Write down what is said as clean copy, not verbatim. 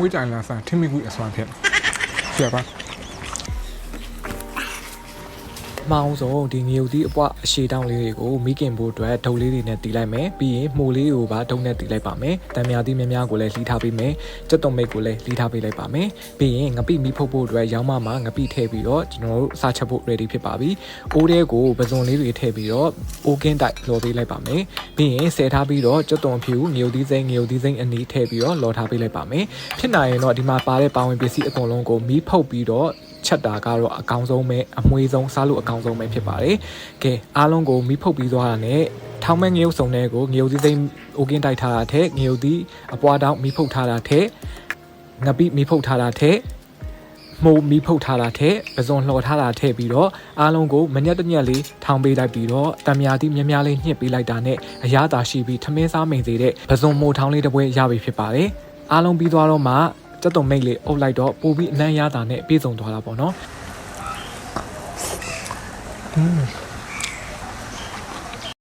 ဝိကြိုင်လာစားထင်းမိကူအစွမ်းဖြစ်ပြပါမောင်ဆုံးဒီငြိုသီးအပွားအရှိတောင်းလေးတွေကိုမိခင်ဖို့အတွက်ဒုံလေးတွေနဲ့တီးလိုက်မယ်ပြီးရင်မှုလေးကိုပါဒုံနဲ့တီးလိုက်ပါမယ်တံမြာသီးများများကိုလည်းလှီးထားပေးမယ်ကြက်သွန်မိတ်ကိုလည်းလှီးထားပေးလိုက်ပါမယ်ပြီးရင်ငပိမိဖုတ်ဖို့အတွက်ရောင်းမမှာငပိထည့်ပြီးတော့ကျွန်တော်တို့စားချက်ဖို့ ready ဖြစ်ပါပြီအိုးတဲကိုပဇွန်လေးတွေထည့်ပြီးတော့အိုးကင်းတိုက်လော်ပေးလိုက်ပါမယ်ပြီးရင်ဆယ်ထားပြီးတော့ကြက်သွန်ဖြူငြိုသီးစိမ့်အနီးထည့်ပြီးတော့လော်ထားပေးလိုက်ပါမယ်ဖြစ်နိုင်ရင်တော့ဒီမှာပါတဲ့ပါဝင်ပစ္စည်းအကုန်လုံးကိုမီးဖုတ်ပြီးတော့ချက်တာကတော့အကောင်းဆုံးပဲအမွှေးဆုံးစားလို့အကောင်းဆုံးပဲဖြစ်ပါတယ်။ကဲအားလုံးကိုမီးဖုတ်ပြီးသွားတာနဲ့ထောင်းမဲ့ငရုတ်စုံတွေကိုငရုတ်သီးစိမ့်အိုကင်းတိုက်ထားတာထက်ငရုတ်သီးအပွားတောင်းမီးဖုတ်ထားတာထက်ငပိမီးဖုတ်ထားတာထက်မိုးမီးဖုတ်ထားတာထက်ပဇွန်လှော်ထားတာထည့်ပြီးတော့အားလုံးကိုမညက်တညက်လေးထောင်းပေးလိုက်ပြီးတော့တံမြာသီးများများလေးညှစ်ပေးလိုက်တာနဲ့အရသာရှိပြီးထမင်းစားမိန်စေတဲ့ပဇွန်မိုးထောင်းလေးတစ်ပွဲရပြီဖြစ်ပါတယ်။အားလုံးပြီးသွားတော့မှကျက်သွန်မိတ်လေးအုပ်လိုက်တော့ပို့ပြီးအနံ့ရတာနဲ့ပြေဆုံးသွားတာပေါ့နော်